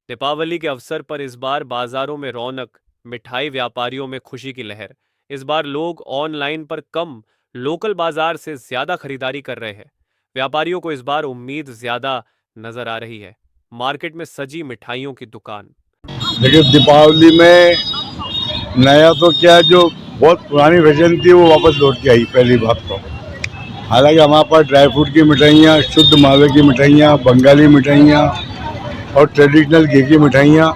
दीपावली के अवसर पर इस बार बाजारों में रौनक, मिठाई व्यापारियों में खुशी की लहर। इस बार लोग ऑनलाइन पर कम, लोकल बाजार से ज्यादा खरीदारी कर रहे हैं। व्यापारियों को इस बार उम्मीद ज्यादा नजर आ रही है। मार्केट में सजी मिठाइयों की दुकान। देखिए, दीपावली में नया तो क्या, जो बहुत पुरानी फैशन थी वो वापस लौट के आई। पहली बात तो हालांकि हमारे पास ड्राई फ्रूट की मिठाइयाँ, शुद्ध मावे की मिठाइयाँ, बंगाली मिठाइयाँ और ट्रेडिशनल घी की मिठाइयाँ,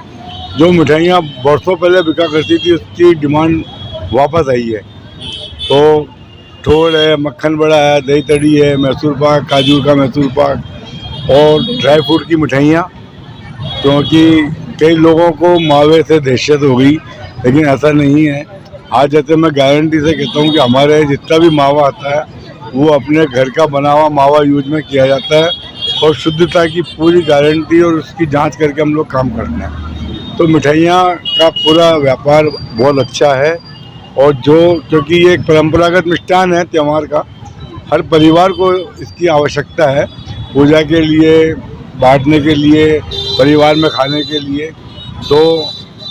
जो मिठाइयाँ बरसों पहले बिका करती थी उसकी डिमांड वापस आई है। तो ठोड़ है, मक्खन बड़ा है, दही तड़ी है, मैसूर पाक, काजू का मैसूर पाक और ड्राई फ्रूट की मिठाइयाँ। क्योंकि कई लोगों को मावे से दहशत हो गई, लेकिन ऐसा नहीं है। आज जैसे मैं गारंटी से कहता हूँ कि हमारे जितना भी मावा आता है वो अपने घर का बना हुआ मावा यूज में किया जाता है और शुद्धता की पूरी गारंटी और उसकी जांच करके हम लोग काम करते हैं। तो मिठाइयाँ का पूरा व्यापार बहुत अच्छा है। और क्योंकि ये एक परंपरागत मिष्ठान है त्यौहार का, हर परिवार को इसकी आवश्यकता है, पूजा के लिए, बांटने के लिए, परिवार में खाने के लिए। तो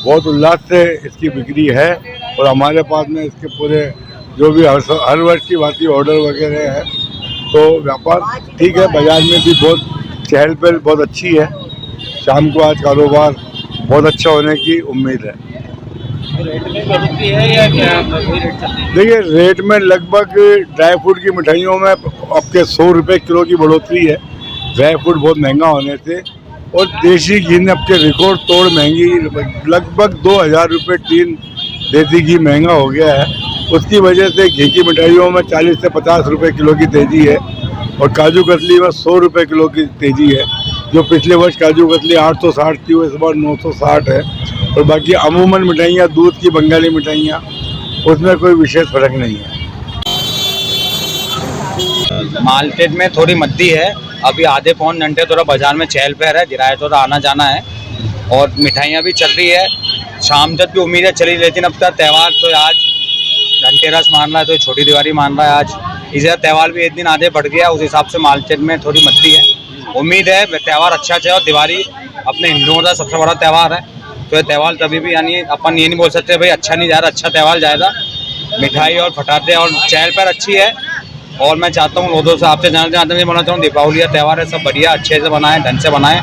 बहुत उल्लास से इसकी बिक्री है और हमारे पास में इसके पूरे जो भी हर वर्ष की बात ऑर्डर वगैरह है। तो व्यापार ठीक है, बाजार में भी बहुत चहल पहल बहुत अच्छी है। शाम को आज कारोबार बहुत अच्छा होने की उम्मीद है। रेट में बढ़ोतरी है या क्या वही रेट चल रही है? देखिए, रेट में लगभग ड्राई फ्रूट की मिठाइयों में आपके 100 रुपये किलो की बढ़ोतरी है, ड्राई फ्रूट बहुत महंगा होने से। और देसी घी ने आपके रिकॉर्ड तोड़ महंगी, लगभग 2000 रुपये टीन देसी घी महंगा हो गया है। उसकी वजह से घी की मिठाइयों में 40 से 50 रुपये किलो की तेज़ी है और काजू कतली में 100 रुपये किलो की तेज़ी है। जो पिछले वर्ष काजू कतली 860 थी वो इस बार 960 है। और बाकी अमूमन मिठाइयाँ, दूध की बंगाली मिठाइयाँ, उसमें कोई विशेष फर्क नहीं है। मार्केट में थोड़ी मद्दी है, अभी आधे पौन घंटे थोड़ा बाजार में चहल पहल है, गिराए थोड़ा आना जाना है और मिठाइयाँ भी चल रही है। शाम तक भी उम्मीद है चली, लेकिन अब तक त्यौहार तो आज धनतेरस मान रहा है तो छोटी दिवाली मान रहा है आज, इसी त्यौहार भी एक दिन आधे बढ़ गया, उस हिसाब से मार्केट में थोड़ी मद्दी है। उम्मीद है त्यौहार अच्छा चले और दिवाली अपने हिंदुओं का सबसे बड़ा त्यौहार है, तो ये त्यौहार कभी भी यानी अपन ये नहीं बोल सकते भाई अच्छा नहीं जा रहा, अच्छा त्यौहार जाएगा। मिठाई और फटाते और चहल पहल अच्छी है और मैं चाहता हूँ लोगों से आपसे जानना चाहता हूँ, बोलना चाहूँ दीपावली का त्यौहार है, सब बढ़िया अच्छे से बनाएं, ढंग से बनाएं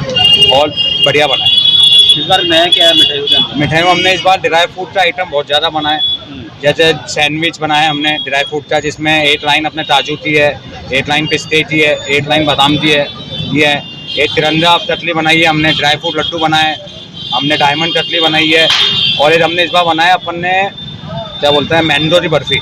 और बढ़िया बनाएं। इस बार नया क्या है मिठाइयों के अंदर? मिठाई में हमने इस बार ड्राई फ्रूट का आइटम बहुत ज़्यादा बनाए, जैसे सैंडविच बनाए हमने ड्राई फ्रूट का, जिसमें 8 लाइन अपने काजू की है, 8 लाइन पिस्ते की है, 8 लाइन बादाम की है, ये है। एक तिरंगा कतली बनाई है हमने, ड्राई फ्रूट लड्डू बनाए हमने, डायमंड कतली बनाई है और एक हमने इस बार बनाया अपन ने क्या बोलते हैं मैंगो की बर्फी,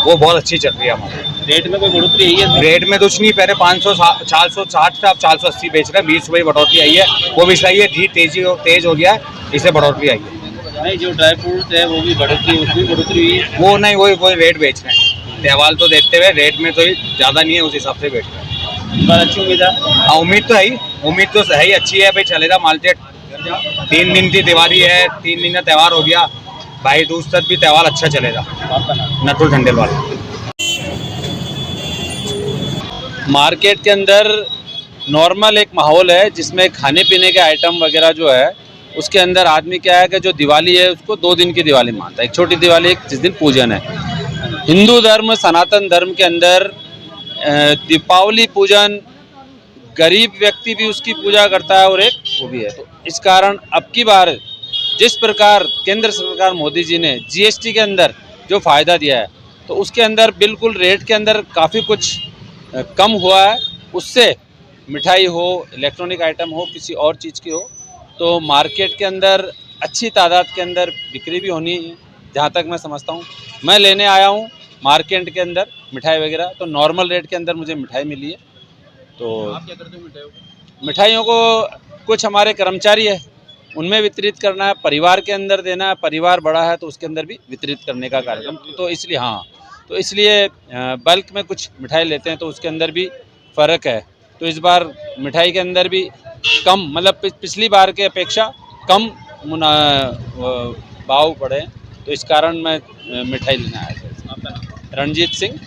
वो बहुत अच्छी चल रही है हमारी। रेट में कोई बढ़ोतरी आई है? रेट में कुछ नहीं, पहले 460 था, अब 480 बेच रहे हैं, 20 रुपये बढ़ोतरी आई है, वो भी सही है। घी तेज हो गया है, इससे बढ़ोतरी आई है। नहीं, जो ड्राई फ्रूट है वो भी बढ़ोतरी, उसमें बढ़ोतरी हुई है? वो नहीं, वही रेट बेच रहे हैं, त्यौहार तो देखते हुए रेट में तो ज़्यादा नहीं है, उस हिसाब से बेच रहे हैं। इस बार अच्छी उम्मीद है? हाँ, उम्मीद तो है ही, उम्मीद तो सही अच्छी है भाई, चलेगा मार्केट। 3 दिन की दिवाली है, 3 दिन का त्यौहार हो गया, भाई दूज तक भी त्यौहार अच्छा चलेगा। आपका नाम? नटुल खंडेलवाल। मार्केट के अंदर नॉर्मल एक माहौल है जिसमें खाने पीने के आइटम वगैरह जो है उसके अंदर आदमी क्या है कि जो दिवाली है उसको 2 दिन की दिवाली मानता है, एक छोटी दिवाली, एक जिस दिन पूजन है। हिंदू धर्म, सनातन धर्म के अंदर दीपावली पूजन गरीब व्यक्ति भी उसकी पूजा करता है और एक वो भी है। तो इस कारण अब की बार जिस प्रकार केंद्र सरकार मोदी जी ने जीएसटी के अंदर जो फ़ायदा दिया है तो उसके अंदर बिल्कुल रेट के अंदर काफ़ी कुछ कम हुआ है। उससे मिठाई हो, इलेक्ट्रॉनिक आइटम हो, किसी और चीज़ की हो, तो मार्केट के अंदर अच्छी तादाद के अंदर बिक्री भी होनी है, जहाँ तक मैं समझता हूँ। मैं लेने आया हूँ मार्केट के अंदर मिठाई वगैरह, तो नॉर्मल रेट के अंदर मुझे मिठाई मिली है। तो आप क्या करते हो मिठाइयों को? मिठाइयों को कुछ हमारे कर्मचारी है उनमें वितरित करना है, परिवार के अंदर देना है, परिवार बड़ा है तो उसके अंदर भी वितरित करने का कार्यक्रम, तो इसलिए हाँ, तो इसलिए बल्क में कुछ मिठाई लेते हैं तो उसके अंदर भी फ़र्क है। तो इस बार मिठाई के अंदर भी कम, मतलब पिछली बार के अपेक्षा कम भाव पड़े, तो इस कारण मैं मिठाई लेने आया था। आपका नाम? रणजीत सिंह,